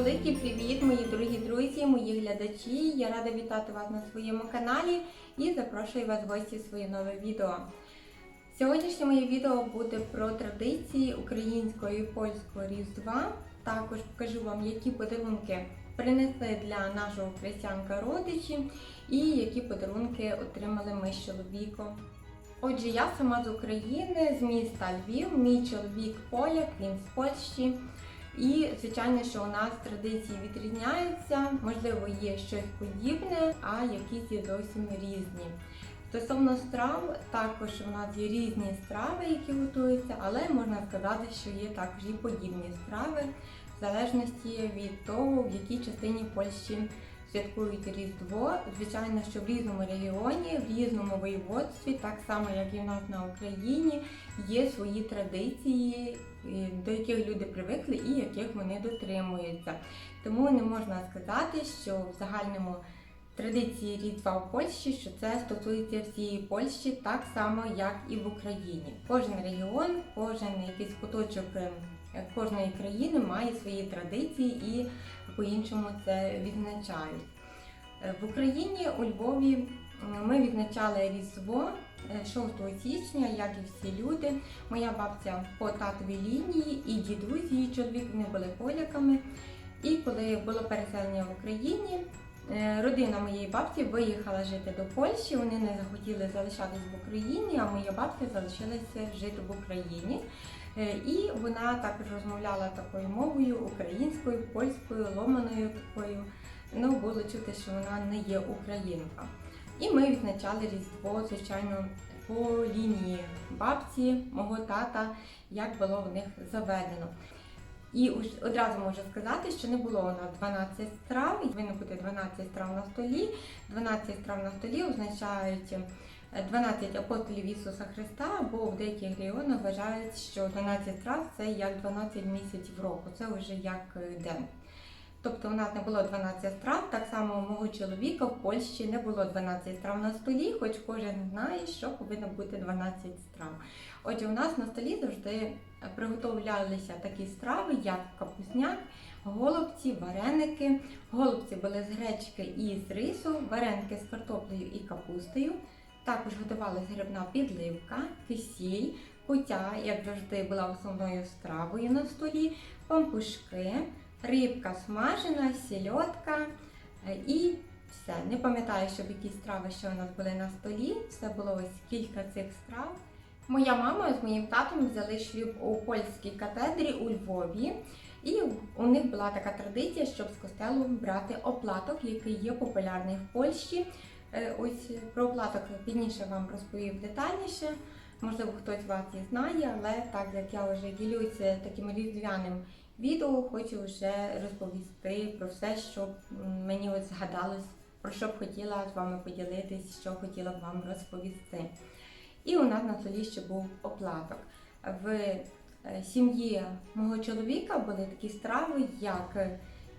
Великий привіт, мої дорогі друзі, мої глядачі. Я рада вітати вас на своєму каналі і запрошую вас в гості в своє нове відео. Сьогоднішнє моє відео буде про традиції українського і польського Різдва. Також покажу вам, які подарунки принесли для нашого християнка родичі і які подарунки отримали ми з чоловіком. Отже, я сама з України, з міста Львів, мій чоловік поляк, він з Польщі. І, звичайно, що у нас традиції відрізняються, можливо, є щось подібне, а якісь є зовсім різні. Стосовно страв, також у нас є різні страви, які готуються, але можна сказати, що є також і подібні страви, в залежності від того, в якій частині Польщі святкують Різдво. Звичайно, що в різному регіоні, в різному воєводстві, так само, як і в нас на Україні, є свої традиції, до яких люди привикли і яких вони дотримуються. Тому не можна сказати, що в загальному традиції Різдва в Польщі, що це стосується всієї Польщі так само, як і в Україні. Кожен регіон, кожен якийсь куточок кожної країни має свої традиції і по-іншому це відзначають. В Україні, у Львові, ми відзначали Різдво 6 січня, як і всі люди. Моя бабця по татовій лінії і дідусь, її чоловік, вони були поляками. І коли було переселення в Україні, родина моєї бабці виїхала жити до Польщі, вони не захотіли залишатись в Україні, а моя бабця залишилася жити в Україні. І вона також розмовляла такою мовою, українською, польською, ломаною такою. Ну, було чути, що вона не є українка. І ми відзначали Різдво, звичайно, по лінії бабці, мого тата, як було в них заведено. І одразу можу сказати, що не було у нас 12 страв, повинно бути 12 страв на столі. 12 страв на столі означають 12 апостолів Ісуса Христа, або в деяких регіонах вважають, що 12 страв – це як 12 місяців року, це вже як день. Тобто у нас не було 12 страв, так само у мого чоловіка в Польщі не було 12 страв на столі, хоч кожен знає, що повинно бути 12 страв. Отже, у нас на столі завжди приготовлялися такі страви, як капусняк, голубці, вареники. Голубці були з гречки і з рису, вареники з картоплею і капустою. Також готувалася грибна підливка, кисіль, кутя, як завжди, була основною стравою на столі, пампушки, рибка смажена, сільодка і все. Не пам'ятаю, щоб якісь страви ще у нас були на столі, все було ось кілька цих страв. Моя мама з моїм татом взяли шлюб у польській катедрі у Львові. І у них була така традиція, щоб з костелу брати оплаток, який є популярний в Польщі. Ось про оплаток пізніше вам розповів детальніше. Можливо, хтось з вас і знає, але так як я вже ділюся таким різдвяним відео, хочу вже розповісти про все, що мені ось згадалось, про що б хотіла з вами поділитись, що хотіла б вам розповісти. І у нас на столі ще був оплаток. В сім'ї мого чоловіка були такі страви, як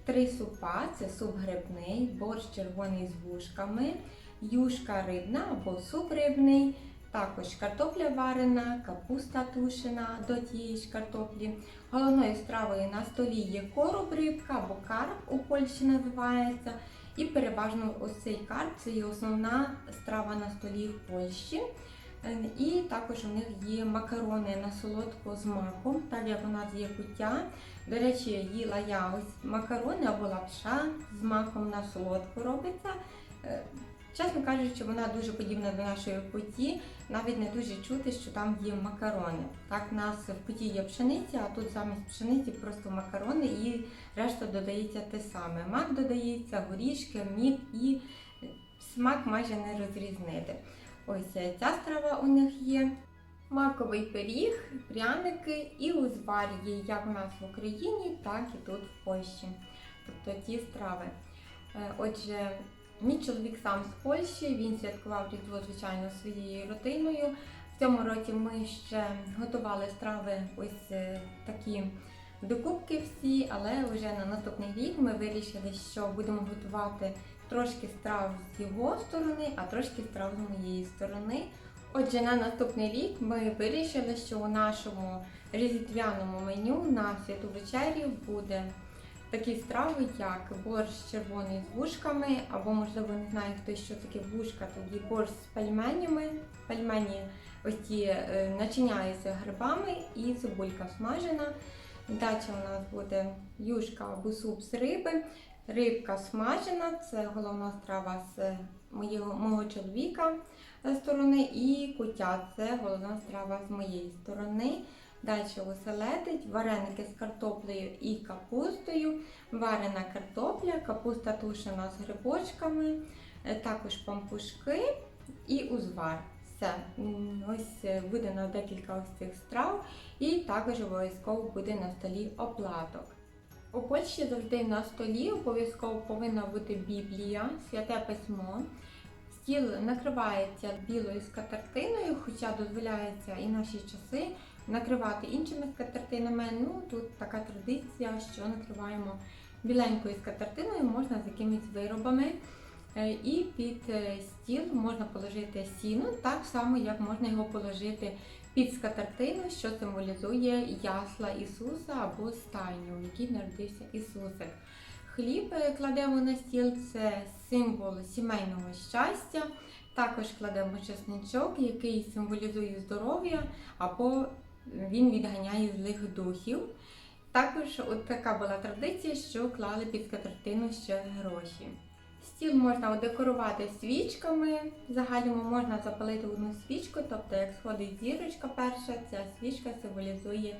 3 супа, це суп грибний, борщ червоний з вушками, юшка рибна або суп рибний, також картопля варена, капуста тушена до тієї ж картоплі. Головною стравою на столі є короб рибка або карп у Польщі називається. І переважно ось цей карп – це є основна страва на столі в Польщі. І також у них є макарони на солодку з маком, так як у нас є куття. До речі, їла я ось макарони або лапша з маком на солодку робиться. Чесно кажучи, вона дуже подібна до нашої куті, навіть не дуже чути, що там є макарони. Так, у нас в куті є пшениця, а тут замість пшениці просто макарони і решта додається те саме. Мак додається, горішки, мід і смак майже не розрізнити. Ось ця страва у них є. Маковий пиріг, пряники і узвар є як у нас в Україні, так і тут в Польщі. Тобто ті страви. Отже, мій чоловік сам з Польщі, він святкував Різдво, звичайно, своєю родиною. В цьому році ми ще готували страви ось такі докупки всі, але вже на наступний рік ми вирішили, що будемо готувати трошки страв з його сторони, а трошки страв з моєї сторони. Отже, на наступний рік ми вирішили, що у нашому різдвяному меню на святу вечерю буде такі страви, як борщ червоний з вушками, або, можливо, не знає хто, що таке вушка, тоді борщ з пельменями. Пельмені ось ті начиняються грибами і цибулька смажена. Далі у нас буде юшка або суп з риби. Рибка смажена, це головна страва з мого чоловіка сторони, і куття – це головна страва з моєї сторони. Далі оселедець, вареники з картоплею і капустою, варена картопля, капуста тушена з грибочками, також пампушки і узвар. Все. Ось буде на декілька ось цих страв, і також обов'язково буде на столі оплаток. У Польщі завжди на столі обов'язково повинна бути Біблія, святе письмо. Стіл накривається білою скатертиною, хоча дозволяється і наші часи накривати іншими скатертинами. Ну, тут така традиція, що накриваємо біленькою скатертиною, можна з якимись виробами. І під стіл можна положити сіно, так само, як можна його положити під скатертину, що символізує ясла Ісуса або стайню, в якій народився Ісусик. Хліб кладемо на стіл, це символ сімейного щастя. Також кладемо чесничок, який символізує здоров'я, або він відганяє злих духів. Також от така була традиція, що клали під скатертину ще гроші. Стіл можна декорувати свічками, в загальному можна запалити одну свічку, тобто як сходить зірочка перша, ця свічка символізує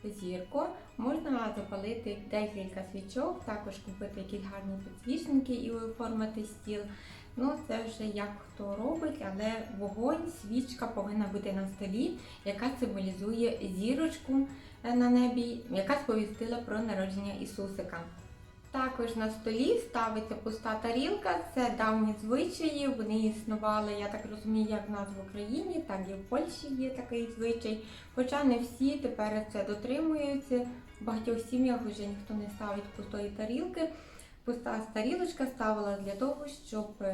зірку. Можна запалити декілька свічок, також купити якісь гарні підсвічники і оформити стіл. Ну, це вже як хто робить, але вогонь, свічка повинна бути на столі, яка символізує зірочку на небі, яка сповістила про народження Ісусика. Також на столі ставиться пуста тарілка, це давні звичаї, вони існували, я так розумію, як в нас в Україні, так і в Польщі є такий звичай. Хоча не всі тепер це дотримуються, в багатьох сім'ях вже ніхто не ставить пустої тарілки. Пуста тарілочка ставилася для того, щоб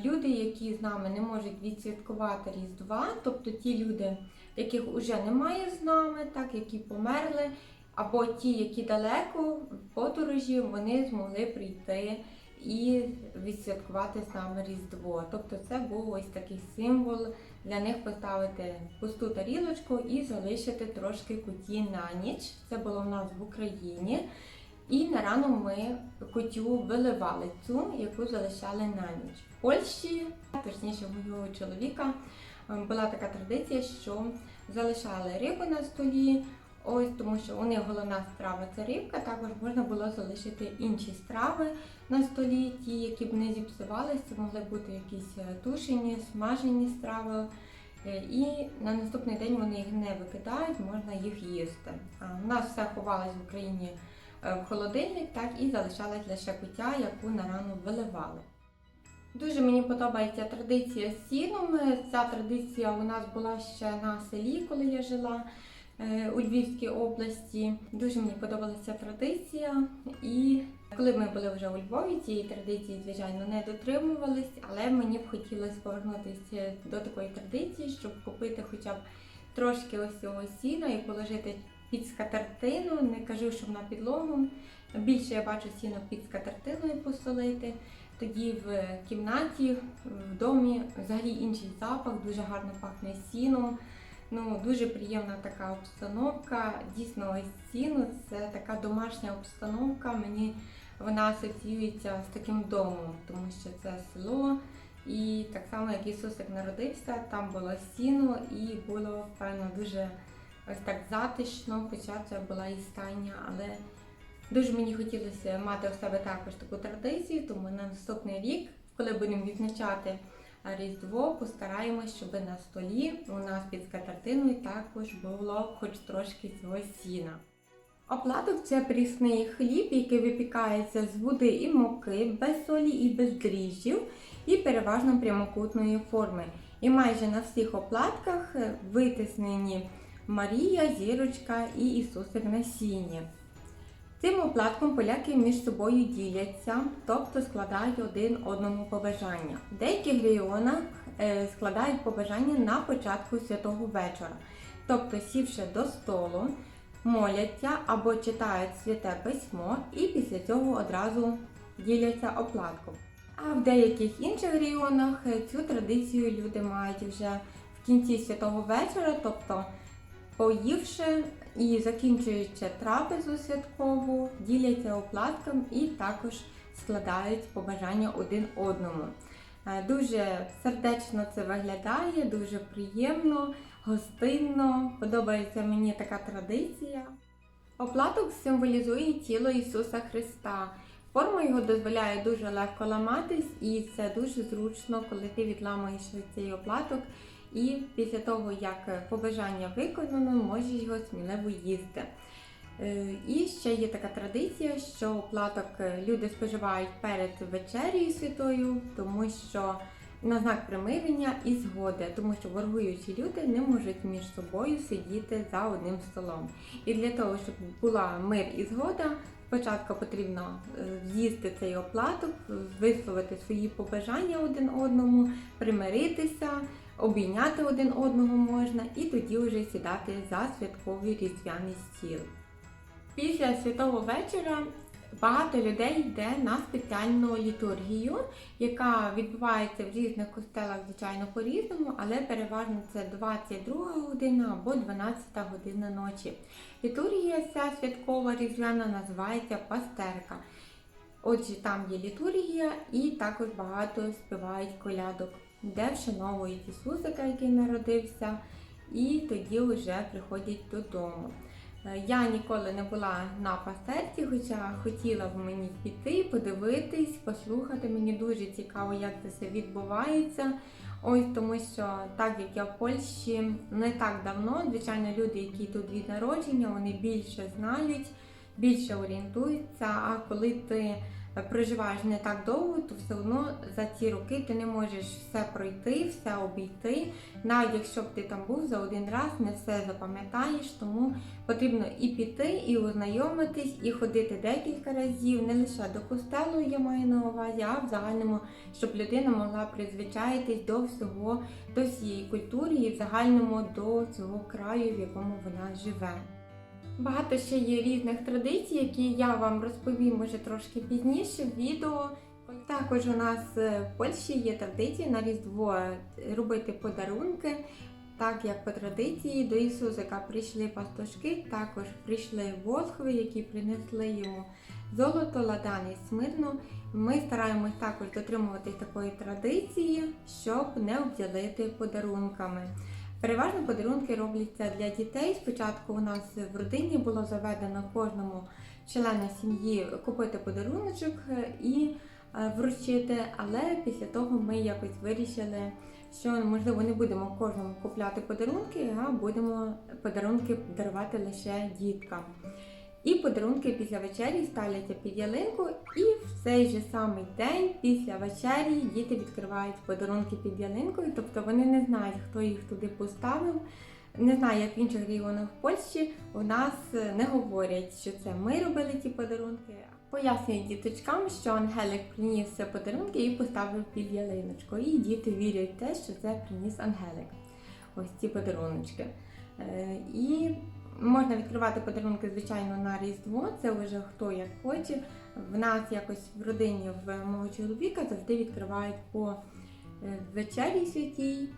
люди, які з нами не можуть відсвяткувати Різдва, тобто ті люди, яких вже немає з нами, так, які померли, або ті, які далеко в подорожі, вони змогли прийти і відсвяткувати з нами Різдво. Тобто це був ось такий символ для них поставити пусту тарілочку і залишити трошки куті на ніч. Це було в нас в Україні. І на рану ми кутю виливали цю, яку залишали на ніч. В Польщі, точніше у моєго чоловіка, була така традиція, що залишали рибу на столі. Ось, тому що у них головна страва – це рибка, також можна було залишити інші страви на столі, ті, які б не зіпсувалися, це могли бути якісь тушені, смажені страви. І на наступний день вони їх не викидають, можна їх їсти. У нас все ховалось в Україні в холодильник, так і залишалась лише куття, яку на рану виливали. Дуже мені подобається традиція з сіном. Ця традиція у нас була ще на селі, коли я жила у Львівській області. Дуже мені подобалася традиція, і коли ми були вже у Львові, цієї традиції, звичайно, не дотримувались, але мені б хотілося повернутися до такої традиції, щоб купити хоча б трошки ось цього сіна і положити під скатертину, не кажу, щоб на підлогу. Більше я бачу сіно під скатертиною посолити. Тоді в кімнаті, в домі взагалі інший запах, дуже гарно пахне сіном. Ну, дуже приємна така обстановка. Дійсно, ось сіно – це така домашня обстановка. Мені вона асоціюється з таким домом, тому що це село. І так само, як Ісусик народився, там було сіно і було, певно, дуже ось так затишно, хоча це була і стайня, але дуже мені хотілося мати у себе також таку традицію, тому на наступний рік, коли будемо відзначати Різдво, постараємось, щоб на столі у нас під скатертиною також було хоч трошки цього сіна. Оплаток – це прісний хліб, який випікається з води і муки, без солі і без дріжджів, і переважно прямокутної форми. І майже на всіх оплатках витиснені Марія, зірочка і Ісусик на сіні. Цим оплатком поляки між собою діляться, тобто складають один одному побажання. В деяких регіонах складають побажання на початку святого вечора. Тобто, сівши до столу, моляться або читають святе письмо і після цього одразу діляться оплатком. А в деяких інших регіонах цю традицію люди мають вже в кінці святого вечора, тобто поївши і закінчуючи трапезу святкову, діляться оплатком і також складають побажання один одному. Дуже сердечно це виглядає, дуже приємно, гостинно, подобається мені така традиція. Оплаток символізує тіло Ісуса Христа. Форма його дозволяє дуже легко ламатись, і це дуже зручно, коли ти відламуєш цей оплаток і після того, як побажання виконано, можеш його сміливо їсти. І ще є така традиція, що оплаток люди споживають перед вечерею святою, тому що на знак примирення і згоди, тому що ворогуючі люди не можуть між собою сидіти за одним столом. І для того, щоб була мир і згода, спочатку потрібно з'їсти цей оплаток, висловити свої побажання один одному, примиритися, обійняти один одного можна і тоді вже сідати за святковий різдвяний стіл. Після святого вечора багато людей йде на спеціальну літургію, яка відбувається в різних костелах, звичайно, по-різному, але переважно це 22 година або 12 година ночі. Літургія ця святкова різдвяна називається пастерка. Отже, там є літургія і також багато співають колядок, де вшановують Ісусика, який народився, і тоді вже приходять додому. Я ніколи не була на пастерці, хоча хотіла б мені піти, подивитись, послухати. Мені дуже цікаво, як це все відбувається. Ось тому що, так як я в Польщі не так давно, звичайно, люди, які тут від народження, вони більше знають, більше орієнтуються, а коли ти проживаєш не так довго, то все одно за ці роки ти не можеш все пройти, все обійти. Навіть якщо б ти там був за один раз, не все запам'ятаєш, тому потрібно і піти, і ознайомитись, і ходити декілька разів, не лише до костелу, я маю на увазі, а в загальному, щоб людина могла призвичаїтись до всього, до всієї культури і в загальному до цього краю, в якому вона живе. Багато ще є різних традицій, які я вам розповім може трошки пізніше в відео. Також у нас в Польщі є традиція на Різдво робити подарунки. Так як по традиції до Ісусика прийшли пастушки, також прийшли волхви, які принесли йому золото, ладан і смирну. Ми стараємось також дотримуватись такої традиції, щоб не обділити подарунками. Переважно подарунки робляться для дітей. Спочатку у нас в родині було заведено кожному члену сім'ї купити подаруночок і вручити, але після того ми якось вирішили, що, можливо, не будемо кожному купляти подарунки, а будемо подарунки дарувати лише діткам. І подарунки після вечері ставляться під ялинку, і в цей же самий день після вечері діти відкривають подарунки під ялинкою, тобто вони не знають, хто їх туди поставив. Не знаю, як в інших регіонах в Польщі, у нас не говорять, що це ми робили ці подарунки. Пояснюють діточкам, що Ангелик приніс подарунки і поставив під ялиночку. І діти вірять в те, що це приніс Ангелик. Ось ці подаруночки. І можна відкривати подарунки, звичайно, на Різдво, це вже хто як хоче. В нас якось в родині, в мого чоловіка завжди відкривають по вечері святій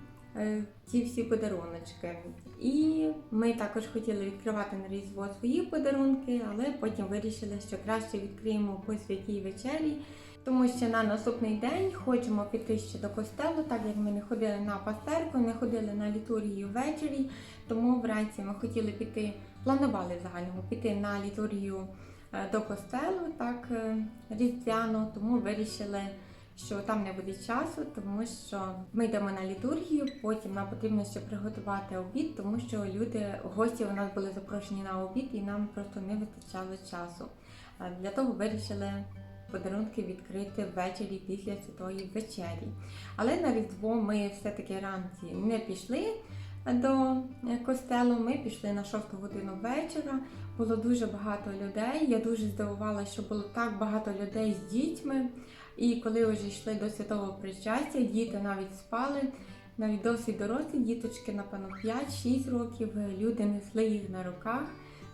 ці всі подаруночки. І ми також хотіли відкривати на Різдво свої подарунки, але потім вирішили, що краще відкриємо по святій вечері, тому що на наступний день хочемо піти ще до костелу, так як ми не ходили на пастерку, не ходили на літургію ввечері, тому вранці ми хотіли піти, планували загальному піти на літургію до костелу, так, різдвяно, тому вирішили, що там не буде часу, тому що ми йдемо на літургію, потім нам потрібно ще приготувати обід, тому що гості у нас були запрошені на обід і нам просто не вистачало часу. Для того вирішили подарунки відкрити ввечері після Святої вечері. Але на Різдво ми все-таки ранці не пішли до костелу, ми пішли на 6 годину вечора. Було дуже багато людей, я дуже здивувалася, що було так багато людей з дітьми. І коли вже йшли до святого причастя, діти навіть спали, навіть досить дорослі діточки, напевно, 5-6 років, люди несли їх на руках.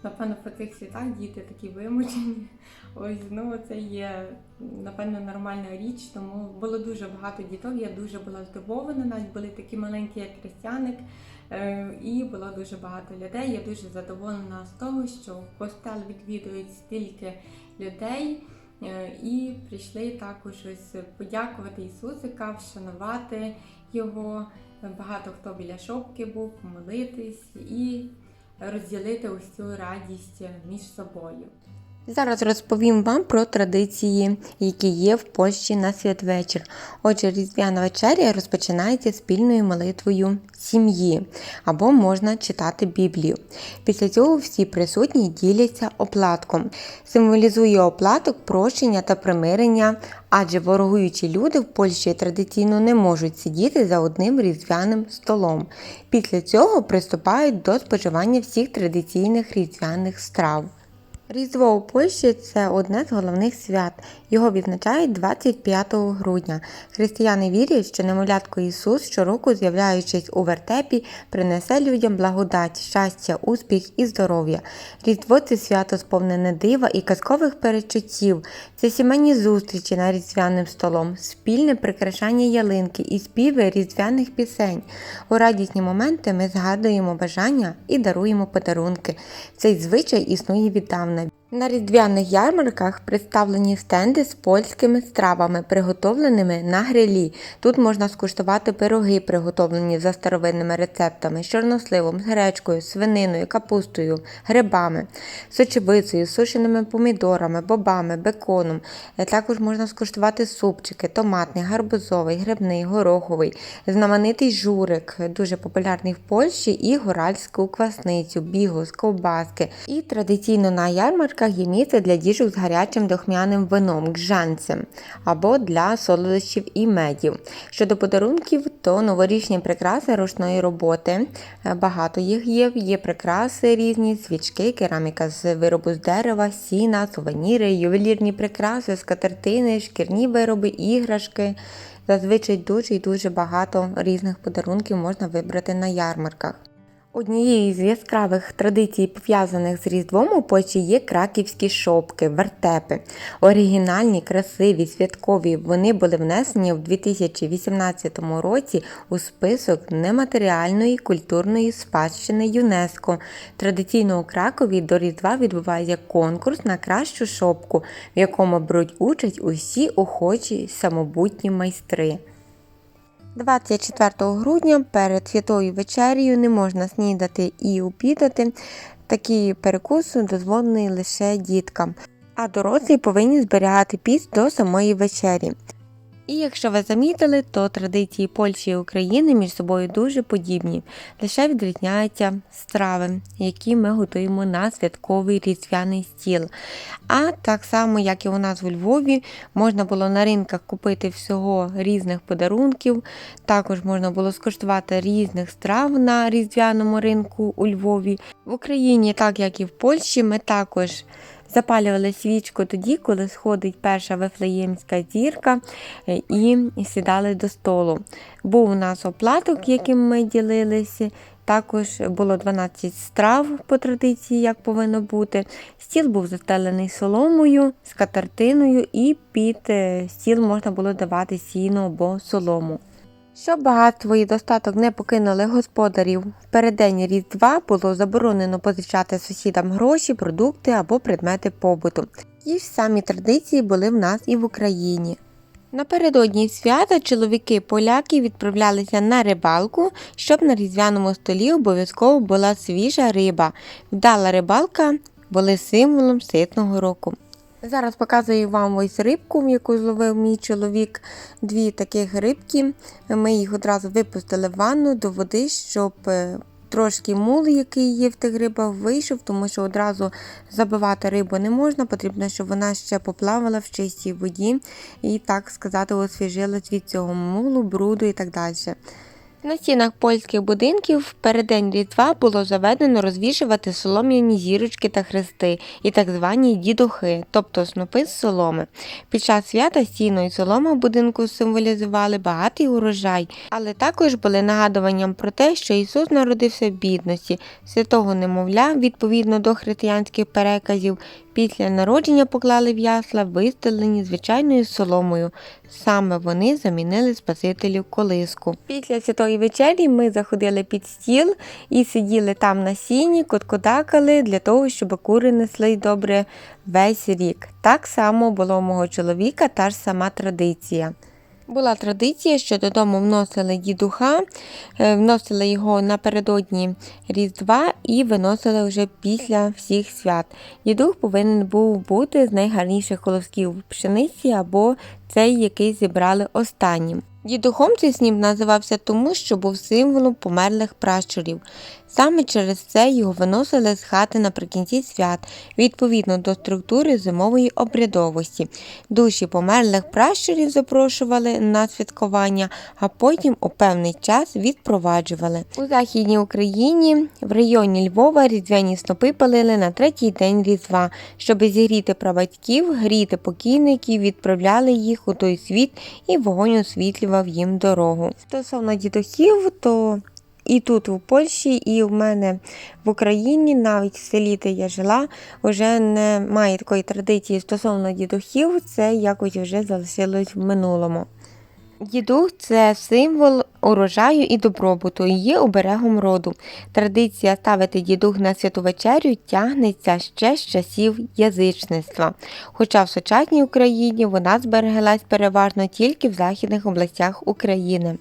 напевно, по цих святах діти такі вимучені. Ось, ну це є, напевно, нормальна річ, тому було дуже багато діток, я дуже була здивована, навіть були такі маленькі, як хрестяник, і було дуже багато людей. Я дуже задоволена з того, що в костел відвідують стільки людей, і прийшли також ось подякувати Ісусика, вшанувати Його. Багато хто біля шопки був, молитись і розділити ось цю радість між собою. Зараз розповім вам про традиції, які є в Польщі на святвечір. Отже, Різдвяна вечеря розпочинається спільною молитвою сім'ї, або можна читати Біблію. Після цього всі присутні діляться оплатком. Символізує оплаток прощення та примирення, адже ворогуючі люди в Польщі традиційно не можуть сидіти за одним різдвяним столом. Після цього приступають до споживання всіх традиційних різдвяних страв. Різдво у Польщі – це одне з головних свят. Його відзначають 25 грудня. Християни вірять, що немовлятко Ісус, щороку з'являючись у вертепі, принесе людям благодать, щастя, успіх і здоров'я. Різдво – це свято сповнене дива і казкових передчуттів. Це сімейні зустрічі за різдвяним столом, спільне прикрашання ялинки і співи різдвяних пісень. У радісні моменти ми згадуємо бажання і даруємо подарунки. Цей звичай існує віддавна. На різдвяних ярмарках представлені стенди з польськими стравами, приготовленими на грилі. Тут можна скуштувати пироги, приготовлені за старовинними рецептами, з чорносливом, з гречкою, свининою, капустою, грибами, сочевицею, сушеними помідорами, бобами, беконом. Також можна скуштувати супчики, томатний, гарбузовий, грибний, гороховий, знаменитий журик, дуже популярний в Польщі, і горальську квасницю, бігус, ковбаски. І традиційно на ярмарках є місце для діжок з гарячим духмяним вином, гжанцем, або для солодощів і медів. Щодо подарунків, то новорічні прикраси ручної роботи, багато їх є. Є прикраси різні, свічки, кераміка з виробу з дерева, сіна, сувеніри, ювелірні прикраси, скатертини, шкірні вироби, іграшки. Зазвичай дуже і дуже багато різних подарунків можна вибрати на ярмарках. Однією з яскравих традицій, пов'язаних з Різдвом у Польщі, є краківські шопки, вертепи. Оригінальні, красиві, святкові. Вони були внесені в 2018 році у список нематеріальної культурної спадщини ЮНЕСКО. Традиційно у Кракові до Різдва відбувається конкурс на кращу шопку, в якому беруть участь усі охочі самобутні майстри. 24 грудня перед святою вечерею не можна снідати і обідати. Такі перекуси дозволені лише діткам, а дорослі повинні зберігати піст до самої вечері. І якщо ви замітили, то традиції Польщі і України між собою дуже подібні. Лише відрізняються страви, які ми готуємо на святковий різдвяний стіл. А так само, як і у нас у Львові, можна було на ринках купити всього різних подарунків. Також можна було скуштувати різних страв на різдвяному ринку у Львові. В Україні, так як і в Польщі, ми також запалювали свічку тоді, коли сходить перша Вифлеємська зірка, і сідали до столу. Був у нас оплаток, яким ми ділилися. Також було 12 страв по традиції, як повинно бути. Стіл був застелений соломою, скатертиною, і під стіл можна було давати сіно або солому. Щоб багатство і достаток не покинули господарів, в переддень Різдва було заборонено позичати сусідам гроші, продукти або предмети побуту. Ті ж самі традиції були в нас і в Україні. Напередодні свята чоловіки-поляки відправлялися на рибалку, щоб на різдвяному столі обов'язково була свіжа риба. Вдала рибалка були символом ситного року. Зараз показую вам ось рибку, яку зловив мій чоловік. Дві таких рибки. Ми їх одразу випустили в ванну до води, щоб трошки мул, який є в тих рибах, вийшов, тому що одразу забивати рибу не можна. Потрібно, щоб вона ще поплавала в чистій воді і, так сказати, освіжилась від цього мулу, бруду і так далі. На стінах польських будинків в переддень Різдва було заведено розвішувати солом'яні зірочки та хрести і так звані дідухи, тобто снопи з соломи. Під час свята стіну і солома в будинку символізували багатий урожай, але також були нагадуванням про те, що Ісус народився в бідності. Святого немовля, відповідно до християнських переказів, після народження поклали в ясла, вистелені звичайною соломою. Саме вони замінили Спасителів колиску. Після святої вечері ми заходили під стіл і сиділи там на сіні, коткодакали для того, щоб кури несли добре весь рік. Так само було у мого чоловіка, та ж сама традиція. Була традиція, що додому вносили дідуха, вносили його напередодні Різдва і виносили вже після всіх свят. Дідух повинен був бути з найгарніших колосків пшениці або цей, який зібрали останнім. Дідухом цей сніп називався тому, що був символом померлих пращурів. Саме через це його виносили з хати наприкінці свят, відповідно до структури зимової обрядовості. Душі померлих пращурів запрошували на святкування, а потім у певний час відпроваджували. У Західній Україні, в районі Львова, різдвяні снопи палили на третій день Різдва. Щоб зігріти прабатьків, гріти покійників, відправляли їх у той світ, і вогонь освітлював їм дорогу. Стосовно дідухів, то і тут у Польщі, і в мене в Україні, навіть в селі, де я жила, вже немає такої традиції стосовно дідухів, це якось вже залишилось в минулому. Дідух – це символ урожаю і добробуту і є оберегом роду. Традиція ставити дідух на святу вечерю тягнеться ще з часів язичництва, хоча в сучасній Україні вона збереглась переважно тільки в західних областях України.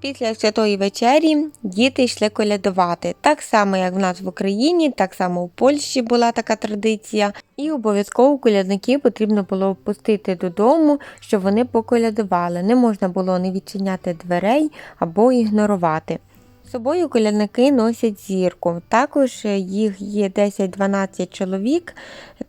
Після святої вечері діти йшли колядувати. Так само, як в нас в Україні, так само в Польщі була така традиція. І обов'язково колядників потрібно було впустити додому, щоб вони поколядували. Не можна було не відчиняти дверей або ігнорувати. З собою колядники носять зірку. Також їх є 10-12 чоловік,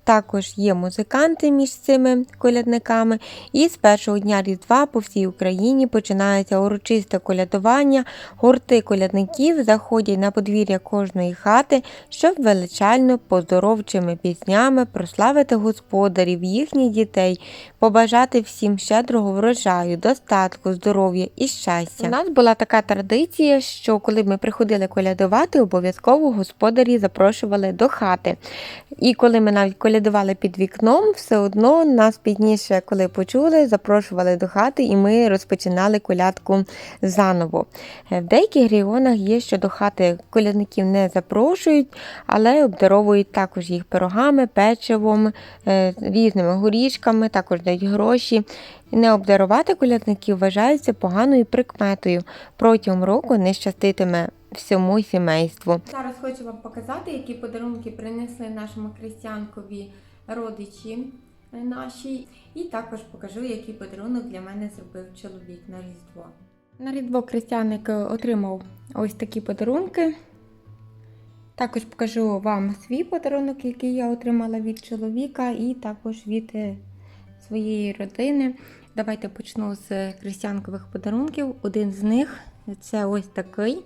також є музиканти між цими колядниками. І з першого дня Різдва по всій Україні починається урочисте колядування. Гурти колядників заходять на подвір'я кожної хати, щоб величально поздоровчими піснями прославити господарів, їхніх дітей, побажати всім щедрого врожаю, достатку, здоров'я і щастя. У нас була така традиція, що коли ми приходили колядувати, обов'язково господарі запрошували до хати. І коли ми навіть колядували під вікном, все одно нас пізніше, коли почули, запрошували до хати і ми розпочинали колядку заново. В деяких регіонах є, що до хати колядників не запрошують, але обдаровують також їх пирогами, печивом, різними горішками, також дають гроші. Не обдарувати колядників вважається поганою прикметою. Протягом року не щаститиме всьому сімейству. Зараз хочу вам показати, які подарунки принесли нашому християнкові родичі наші. І також покажу, який подарунок для мене зробив чоловік на Різдво. На Різдво християник отримав ось такі подарунки. Також покажу вам свій подарунок, який я отримала від чоловіка, і також від своєї родини. Давайте почну з християнкових подарунків. Один з них – це ось такий.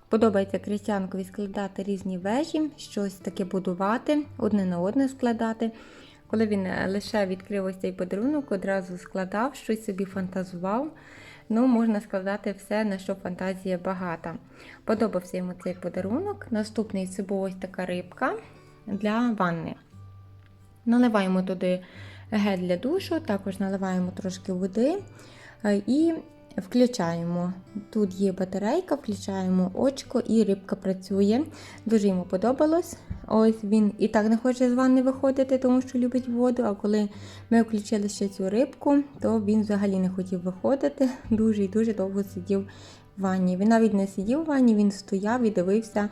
Подобається християнкові складати різні вежі, щось таке будувати, одне на одне складати. Коли він лише відкрив ось цей подарунок, одразу складав, щось собі фантазував. Ну, можна складати все, на що фантазія багата. Подобався йому цей подарунок. Наступний – це була ось така рибка для ванни. Наливаємо туди гель для душу, також наливаємо трошки води і включаємо. Тут є батарейка, включаємо очко і рибка працює. Дуже йому подобалось. Ось він і так не хоче з ванни виходити, тому що любить воду, а коли ми включили ще цю рибку, то він взагалі не хотів виходити, дуже і дуже довго сидів в ванні. Він навіть не сидів в ванні, він стояв і дивився,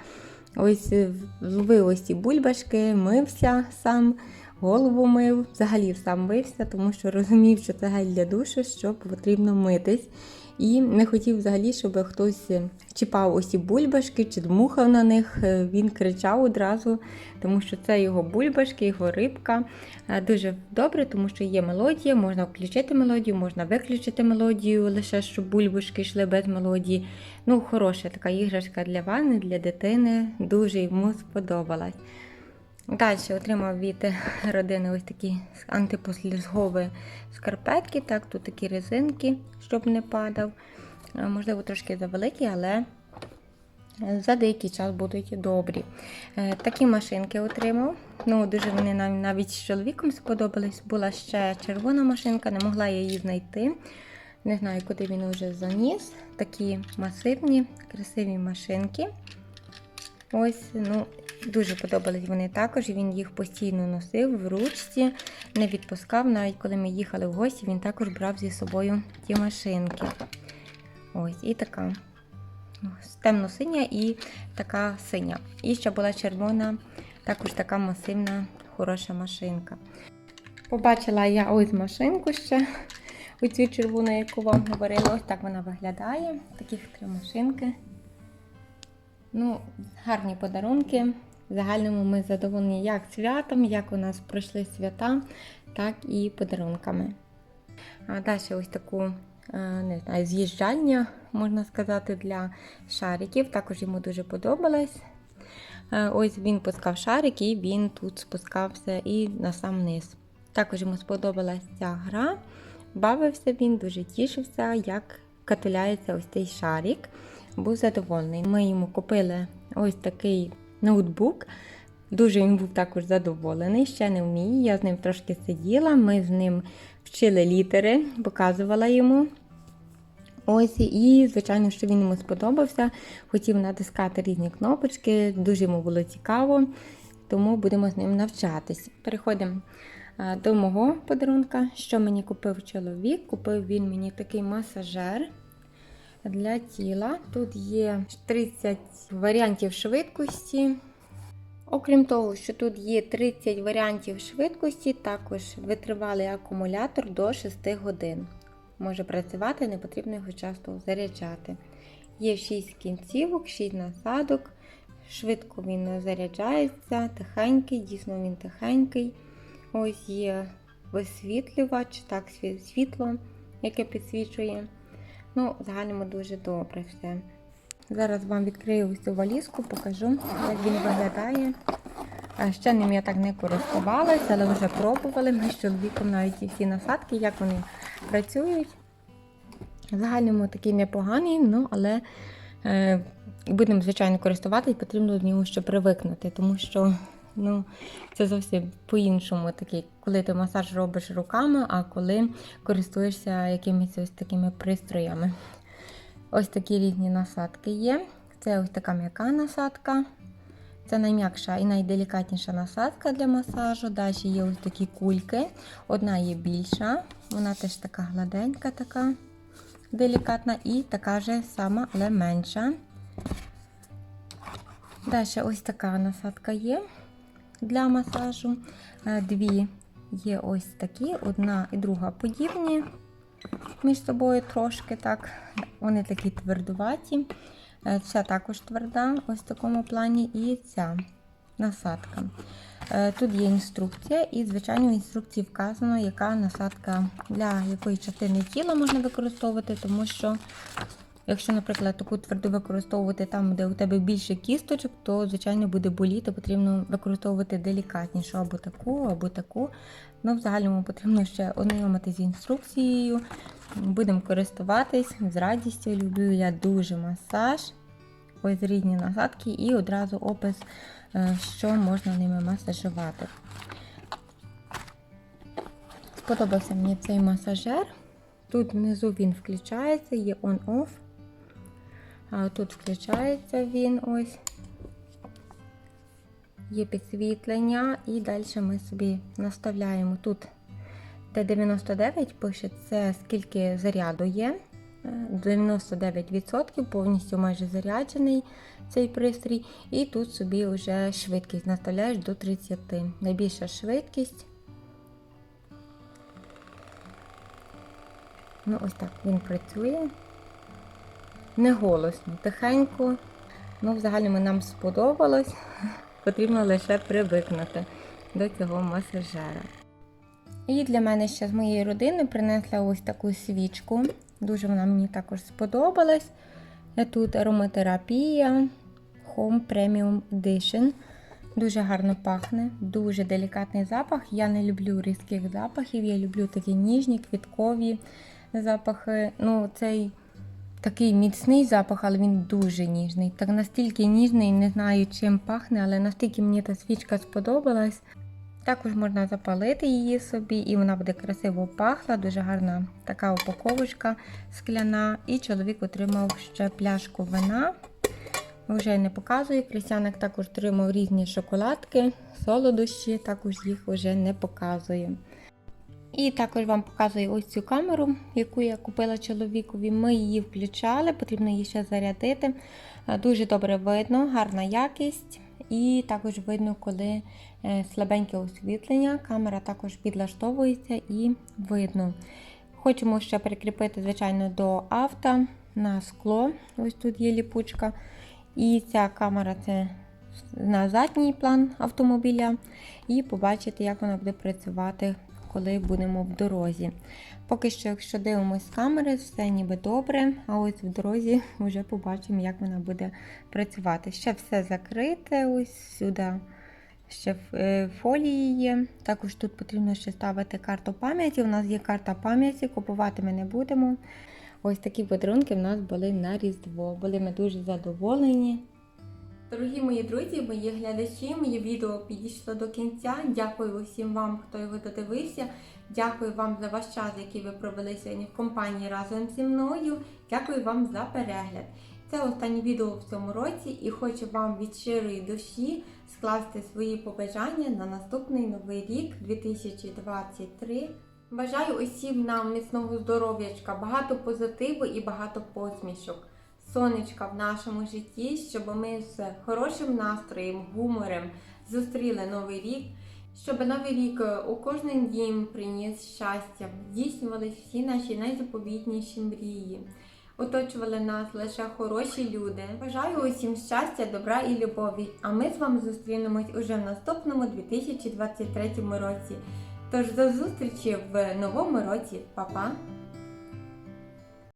ось ловив ось ці бульбашки, мився сам, голову мив, взагалі сам мився, тому що розумів, що це гель для душу, що потрібно митись. І не хотів взагалі, щоб хтось чіпав ось ці бульбашки чи дмухав на них. Він кричав одразу, тому що це його бульбашки, його рибка. Дуже добре, тому що є мелодія, можна включити мелодію, можна виключити мелодію, лише щоб бульбашки йшли без мелодії. Ну, хороша така іграшка для ванни, для дитини. Дуже йому сподобалась. Далі отримав від родини ось такі антипослізгові шкарпетки. Так, тут такі резинки, щоб не падав. Можливо, трошки завеликі, але за деякий час будуть добрі. Такі машинки отримав. Ну, дуже вони навіть з чоловіком сподобались. Була ще червона машинка, не могла я її знайти. Не знаю, куди він вже заніс. Такі масивні, красиві машинки. Ось, ну, дуже подобались вони також. Він їх постійно носив в ручці, не відпускав. Навіть коли ми їхали в гості, він також брав зі собою ті машинки. Ось, і така темно-синя і така синя. І ще була червона, також така масивна, хороша машинка. Побачила я ось машинку ще, оцю червону, яку вам говорила. Ось так вона виглядає. Таких 3 машинки. Ну, гарні подарунки. В загальному ми задоволені як святом, як у нас пройшли свята, так і подарунками. А далі ось таку, не знаю, з'їжджання, можна сказати, для шариків. Також йому дуже подобалось. Ось він пускав шарик і він тут спускався і на сам низ. Також йому сподобалася ця гра. Бавився він, дуже тішився, як катуляється ось цей шарик. Був задоволений. Ми йому купили ось такий ноутбук. Дуже він був також задоволений, ще не вміє. Я з ним трошки сиділа, ми з ним вчили літери, показувала йому. Ось, і, звичайно, що він йому сподобався. Хотів натискати різні кнопочки, дуже йому було цікаво, тому будемо з ним навчатись. Переходимо до мого подарунка. Що мені купив чоловік? Купив він мені такий масажер для тіла. Тут є 30 варіантів швидкості. Окрім того, що тут є 30 варіантів швидкості, також витривалий акумулятор до 6 годин. Може працювати, не потрібно його часто заряджати. Є 6 кінцівок, 6 насадок. Швидко він заряджається, тихенький, дійсно він тихенький. Ось є висвітлювач, так, світло, яке підсвічує. Ну, в загальному дуже добре все. Зараз вам відкрию ось цю валізку, покажу, як він виглядає. Ще ним я так не користувалася, але вже пробували ми з чоловіком навіть і всі насадки, як вони працюють. В загальному такий непоганий, ну, але будемо, звичайно, користуватися, потрібно до нього ще привикнути, тому що ну, це зовсім по-іншому, такий, коли ти масаж робиш руками, а коли користуєшся якимись ось такими пристроями. Ось такі різні насадки є. Це ось така м'яка насадка. Це найм'якша і найделікатніша насадка для масажу. Далі є ось такі кульки. Одна є більша, вона теж така гладенька, така делікатна, і така ж сама, але менша. Далі ось така насадка є для масажу. 2 є ось такі, одна і друга подібні між собою трошки так. Вони такі твердуваті. Ця також тверда, ось в такому плані, і ця насадка. Тут є інструкція, і, звичайно, в інструкції вказано, яка насадка для якої частини тіла можна використовувати, тому що, якщо, наприклад, таку тверду використовувати там, де у тебе більше кісточок, то, звичайно, буде боліти, потрібно використовувати делікатнішу, або таку, або таку. Ну, в загальному потрібно ще ознайомитися з інструкцією. Будемо користуватись, з радістю, люблю я дуже масаж. Ось різні насадки і одразу опис, що можна ними масажувати. Сподобався мені цей масажер. Тут внизу він включається, є on-off. А тут включається він ось. Є підсвітлення і далі ми собі наставляємо тут. Т99 пише, це скільки заряду є. 99% повністю майже заряджений цей пристрій. І тут собі вже швидкість наставляєш до 30. Найбільша швидкість. Ну, ось так він працює. не голосно, тихенько. Ну, взагалі нам сподобалось. Потрібно лише привикнути до цього масажера. І для мене ще з моєї родини принесла ось таку свічку. Дуже вона мені також сподобалась. Тут ароматерапія Home Premium Edition. Дуже гарно пахне, дуже делікатний запах. Я не люблю різких запахів, я люблю такі ніжні, квіткові запахи. Ну, цей такий міцний запах, але він дуже ніжний. Так настільки ніжний, не знаю чим пахне, але настільки мені та свічка сподобалась. Також можна запалити її собі і вона буде красиво пахла, дуже гарна така упаковочка скляна. І чоловік отримав ще пляшку вина. Вже не показую. Крістяник також отримав різні шоколадки, солодощі, також їх вже не показую. І також вам показую ось цю камеру, яку я купила чоловікові. Ми її включали, потрібно її ще зарядити. Дуже добре видно, гарна якість. І також видно, коли слабеньке освітлення. Камера також підлаштовується і видно. Хочемо ще прикріпити, звичайно, до авто на скло. Ось тут є ліпучка. І ця камера це на задній план автомобіля. І побачити, як вона буде працювати, коли будемо в дорозі. Поки що, якщо дивимося з камери, все ніби добре, а ось в дорозі вже побачимо, як вона буде працювати. Ще все закрите, ось сюди ще фолії є. Також тут потрібно ще ставити карту пам'яті. У нас є карта пам'яті, купувати ми не будемо. Ось такі подарунки в нас були на Різдво. Були ми дуже задоволені. Дорогі мої друзі, мої глядачі, моє відео підійшло до кінця. Дякую усім вам, хто його додивився. Дякую вам за ваш час, який ви провели сьогодні в компанії разом зі мною. Дякую вам за перегляд. Це останнє відео в цьому році і хочу вам від щирої душі скласти свої побажання на наступний новий рік 2023. Бажаю усім нам міцного здоров'ячка, багато позитиву і багато посмішок. Сонечка в нашому житті, щоб ми з хорошим настроєм, гуморем зустріли новий рік, щоб новий рік у кожний дім приніс щастя, здійснювались всі наші найзаповітніші мрії, оточували нас лише хороші люди. Бажаю усім щастя, добра і любові, а ми з вами зустрінемось уже в наступному 2023 році. Тож до зустрічі в новому році. Па-па!